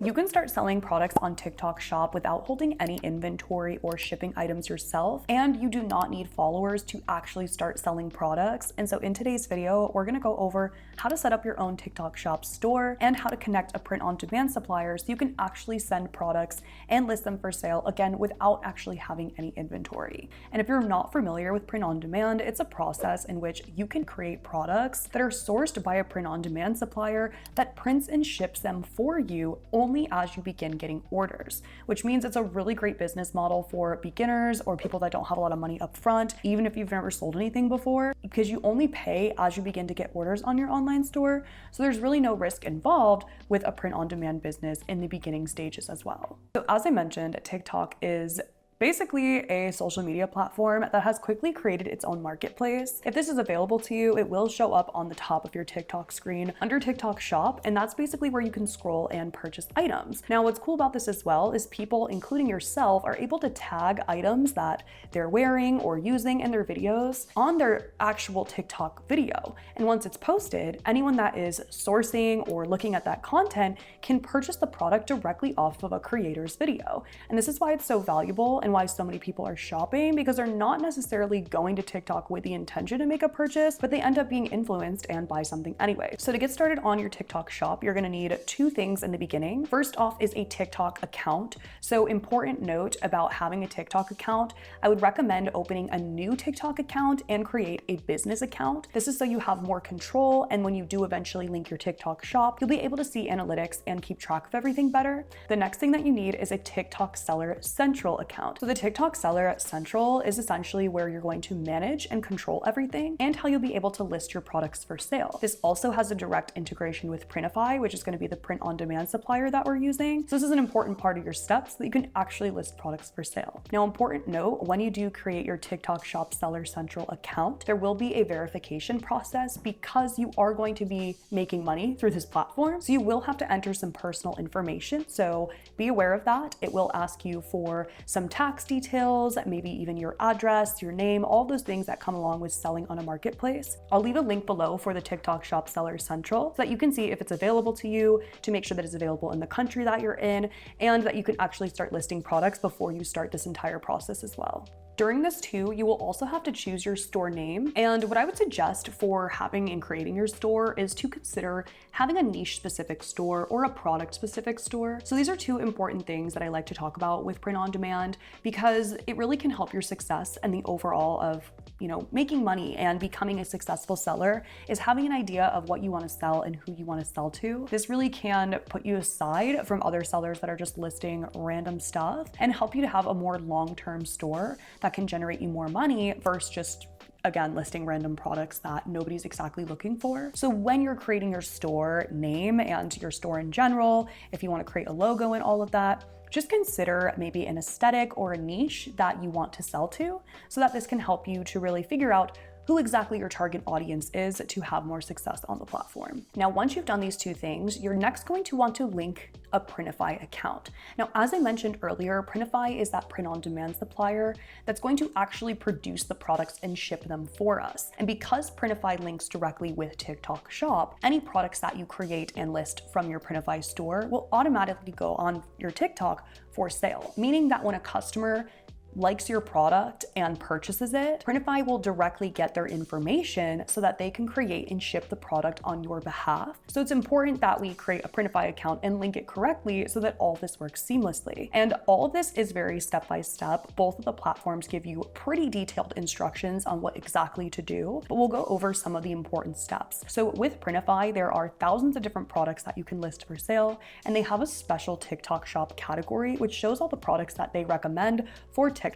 you can start selling products on TikTok Shop without holding any inventory or shipping items yourself, and you do not need followers to actually start selling products. And so in today's video, we're gonna go over how to set up your own TikTok Shop store and how to connect a print-on-demand supplier so you can actually send products and list them for sale, again, without actually having any inventory. And if you're not familiar with print-on-demand, it's a process in which you can create products that are sourced by a print-on-demand supplier that prints and ships them for you only as you begin getting orders, which means it's a really great business model for beginners or people that don't have a lot of money up front, even if you've never sold anything before, because you only pay as you begin to get orders on your online store. So there's really no risk involved with a print-on-demand business in the beginning stages as well. So as I mentioned, TikTok is basically a social media platform that has quickly created its own marketplace. If this is available to you, it will show up on the top of your TikTok screen under TikTok Shop, and that's basically where you can scroll and purchase items. Now, what's cool about this as well is people, including yourself, are able to tag items that they're wearing or using in their videos on their actual TikTok video. And once it's posted, anyone that is sourcing or looking at that content can purchase the product directly off of a creator's video. And this is why it's so valuable and why so many people are shopping, because they're not necessarily going to TikTok with the intention to make a purchase, but they end up being influenced and buy something anyway. So to get started on your TikTok Shop, you're gonna need two things in the beginning. First off is a TikTok account. So important note about having a TikTok account, I would recommend opening a new TikTok account and create a business account. This is so you have more control, and when you do eventually link your TikTok Shop, you'll be able to see analytics and keep track of everything better. The next thing that you need is a TikTok Seller Central account. So the TikTok Seller Central is essentially where you're going to manage and control everything and how you'll be able to list your products for sale. This also has a direct integration with Printify, which is going to be the print-on-demand supplier that we're using. So this is an important part of your steps so that you can actually list products for sale. Now, important note, when you do create your TikTok Shop Seller Central account, there will be a verification process because you are going to be making money through this platform. So you will have to enter some personal information. So be aware of that. It will ask you for some tax details, maybe even your address, your name, all those things that come along with selling on a marketplace. I'll leave a link below for the TikTok Shop Seller Central so that you can see if it's available to you, to make sure that it's available in the country that you're in, and that you can actually start listing products before you start this entire process as well. During this too, you will also have to choose your store name. And what I would suggest for having and creating your store is to consider having a niche specific store or a product specific store. So these are two important things that I like to talk about with print on demand, because it really can help your success and the overall of, making money and becoming a successful seller is having an idea of what you want to sell and who you want to sell to. This really can put you aside from other sellers that are just listing random stuff and help you to have a more long-term store that can generate you more money versus just, again, listing random products that nobody's exactly looking for. So when you're creating your store name and your store in general, if you want to create a logo and all of that, just consider maybe an aesthetic or a niche that you want to sell to, so that this can help you to really figure out who exactly your target audience is to have more success on the platform. Now, once you've done these two things, you're next going to want to link a Printify account. Now, as I mentioned earlier, Printify is that print-on-demand supplier that's going to actually produce the products and ship them for us. And because Printify links directly with TikTok Shop, any products that you create and list from your Printify store will automatically go on your TikTok for sale, meaning that when a customer likes your product and purchases it, Printify will directly get their information so that they can create and ship the product on your behalf. So it's important that we create a Printify account and link it correctly so that all this works seamlessly. And all of this is very step-by-step. Both of the platforms give you pretty detailed instructions on what exactly to do, but we'll go over some of the important steps. So with Printify, there are thousands of different products that you can list for sale, and they have a special TikTok Shop category, which shows all the products that they recommend for TikTok.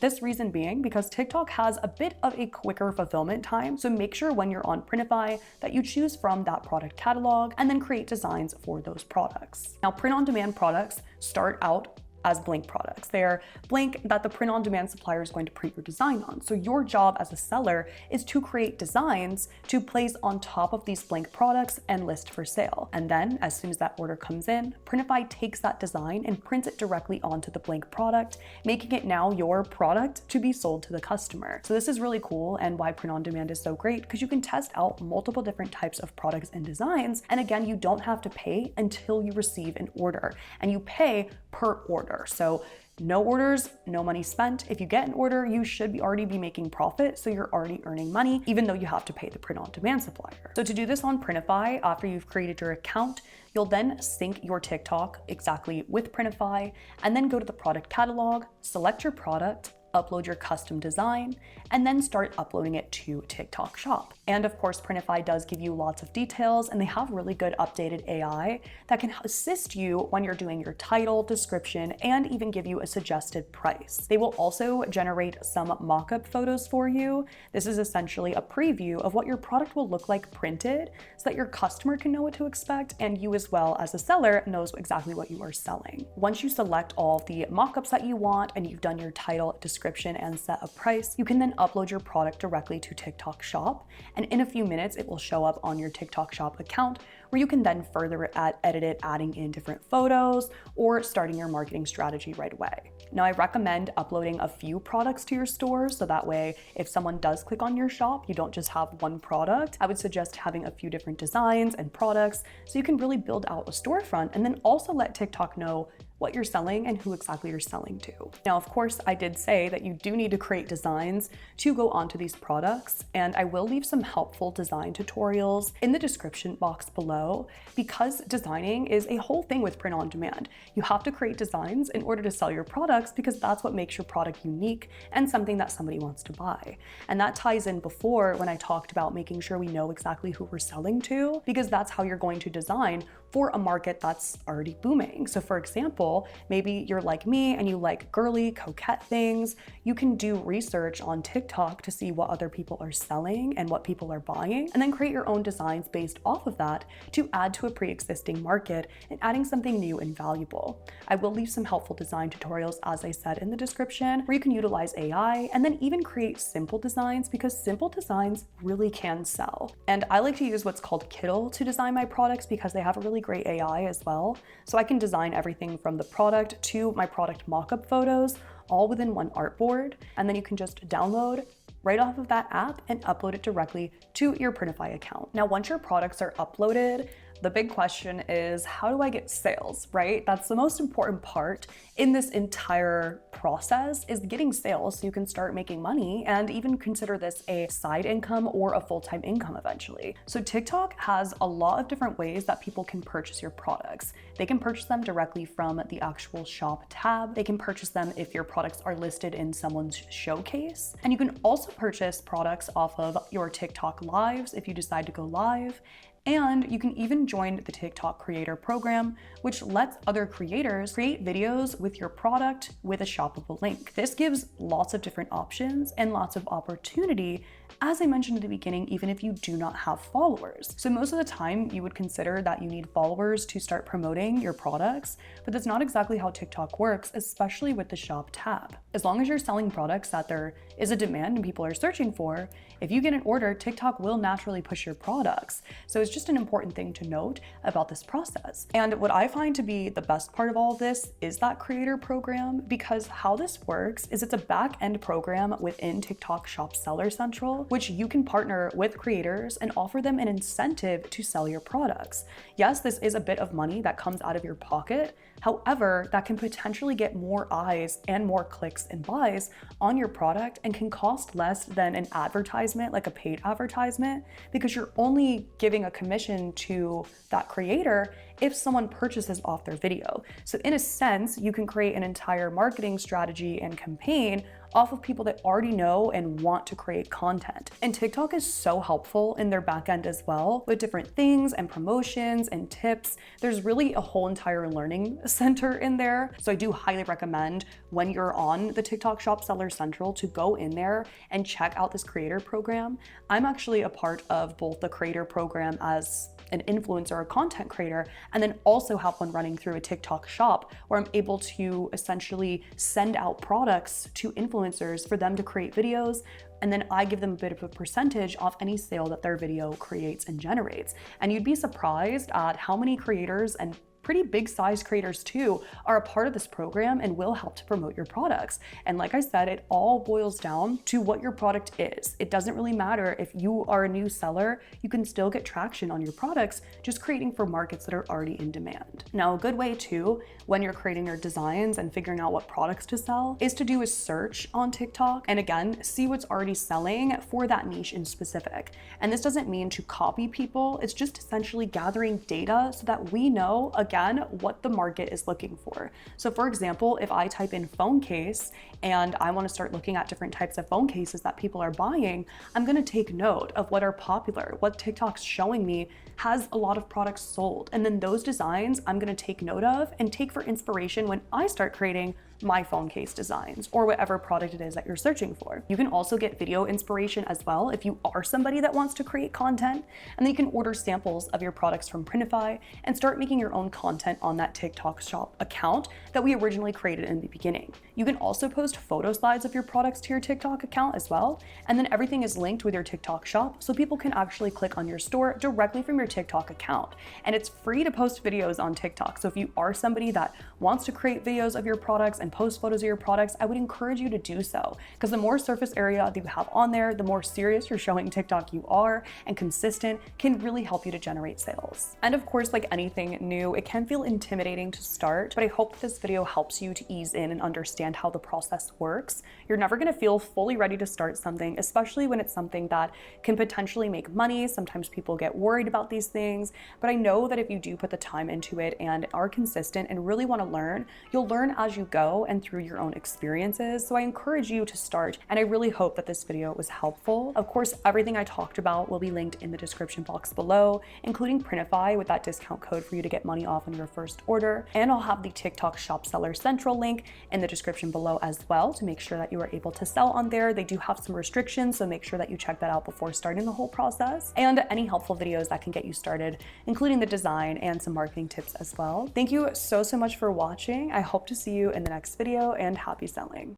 This reason being because TikTok has a bit of a quicker fulfillment time, so make sure when you're on Printify that you choose from that product catalog and then create designs for those products. Now, print-on-demand products start out as blank products. They're blank that the print-on-demand supplier is going to print your design on. So your job as a seller is to create designs to place on top of these blank products and list for sale. And then as soon as that order comes in, Printify takes that design and prints it directly onto the blank product, making it now your product to be sold to the customer. So this is really cool, and why print-on-demand is so great, because you can test out multiple different types of products and designs. And again, you don't have to pay until you receive an order, and you pay per order. So no orders, no money spent. If you get an order, you should already be making profit, so you're already earning money, even though you have to pay the print-on-demand supplier. So to do this on Printify, after you've created your account, you'll then sync your TikTok exactly with Printify, and then go to the product catalog, select your product, upload your custom design, and then start uploading it to TikTok Shop. And of course, Printify does give you lots of details, and they have really good updated AI that can assist you when you're doing your title, description, and even give you a suggested price. They will also generate some mock-up photos for you. This is essentially a preview of what your product will look like printed, so that your customer can know what to expect, and you as well as a seller knows exactly what you are selling. Once you select all of the mock-ups that you want and you've done your title, description, and set a price, you can then upload your product directly to TikTok Shop, and in a few minutes it will show up on your TikTok Shop account, where you can then further edit it, adding in different photos or starting your marketing strategy right away. Now, I recommend uploading a few products to your store, so that way if someone does click on your shop, you don't just have one product. I would suggest having a few different designs and products so you can really build out a storefront, and then also let TikTok know what you're selling and who exactly you're selling to. Now, of course, I did say that you do need to create designs to go onto these products, and I will leave some helpful design tutorials in the description box below, because designing is a whole thing with print on demand. You have to create designs in order to sell your products, because that's what makes your product unique and something that somebody wants to buy. And that ties in before when I talked about making sure we know exactly who we're selling to, because that's how you're going to design for a market that's already booming. So for example, maybe you're like me and you like girly, coquette things. You can do research on TikTok to see what other people are selling and what people are buying, and then create your own designs based off of that to add to a pre-existing market and adding something new and valuable. I will leave some helpful design tutorials, as I said, in the description, where you can utilize AI and then even create simple designs, because simple designs really can sell. And I like to use what's called Kittl to design my products, because they have a really great AI as well. So I can design everything from the product to my product mock-up photos, all within one artboard. And then you can just download right off of that app and upload it directly to your Printify account. Now, once your products are uploaded, the big question is, how do I get sales, right? That's the most important part in this entire process, is getting sales so you can start making money and even consider this a side income or a full-time income eventually. So TikTok has a lot of different ways that people can purchase your products. They can purchase them directly from the actual shop tab. They can purchase them if your products are listed in someone's showcase. And you can also purchase products off of your TikTok lives if you decide to go live. And you can even join the TikTok creator program, which lets other creators create videos with your product with a shoppable link. This gives lots of different options and lots of opportunity, as I mentioned at the beginning, even if you do not have followers. So most of the time you would consider that you need followers to start promoting your products, but that's not exactly how TikTok works, especially with the shop tab. As long as you're selling products that there is a demand and people are searching for, if you get an order, TikTok will naturally push your products. So it's just an important thing to note about this process. And what I find to be the best part of all of this is that creator program, because how this works is it's a back-end program within TikTok Shop Seller Central, which you can partner with creators and offer them an incentive to sell your products. Yes, this is a bit of money that comes out of your pocket. However, that can potentially get more eyes and more clicks and buys on your product, and can cost less than an advertisement, like a paid advertisement, because you're only giving a commission to that creator if someone purchases off their video. So in a sense, you can create an entire marketing strategy and campaign off of people that already know and want to create content. And TikTok is so helpful in their backend as well, with different things and promotions and tips. There's really a whole entire learning center in there. So I do highly recommend, when you're on the TikTok Shop Seller Central, to go in there and check out this creator program. I'm actually a part of both the creator program as an influencer or content creator, and then also have one running through a TikTok shop where I'm able to essentially send out products to influencers for them to create videos, and then I give them a bit of a percentage off any sale that their video creates and generates. And you'd be surprised at how many creators, and pretty big size creators too, are a part of this program and will help to promote your products. And like I said, it all boils down to what your product is. It doesn't really matter if you are a new seller, you can still get traction on your products, just creating for markets that are already in demand. Now, a good way too, when you're creating your designs and figuring out what products to sell, is to do a search on TikTok. And again, see what's already selling for that niche in specific. And this doesn't mean to copy people, it's just essentially gathering data so that we know, again, what the market is looking for. So for example, if I type in phone case and I want to start looking at different types of phone cases that people are buying, I'm going to take note of what are popular, what TikTok's showing me has a lot of products sold. And then those designs I'm going to take note of and take for inspiration when I start creating my phone case designs or whatever product it is that you're searching for. You can also get video inspiration as well if you are somebody that wants to create content, and then you can order samples of your products from Printify and start making your own content on that TikTok shop account that we originally created in the beginning. You can also post photo slides of your products to your TikTok account as well, and then everything is linked with your TikTok shop so people can actually click on your store directly from your TikTok account. And it's free to post videos on TikTok. So if you are somebody that wants to create videos of your products and post photos of your products, I would encourage you to do so, because the more surface area that you have on there, the more serious you're showing TikTok you are and consistent, can really help you to generate sales. And of course, like anything new, it can feel intimidating to start, but I hope this video helps you to ease in and understand how the process works. You're never going to feel fully ready to start something, especially when it's something that can potentially make money. Sometimes people get worried about these things, but I know that if you do put the time into it and are consistent and really want to learn, you'll learn as you go and through your own experiences. So I encourage you to start, and I really hope that this video was helpful. Of course, everything I talked about will be linked in the description box below, including Printify with that discount code for you to get money off on your first order. And I'll have the TikTok Shop Seller Central link in the description below as well to make sure that you are able to sell on there. They do have some restrictions, so make sure that you check that out before starting the whole process. And any helpful videos that can get you started, including the design and some marketing tips as well. Thank you so much for watching. I hope to see you in the next video, and happy selling.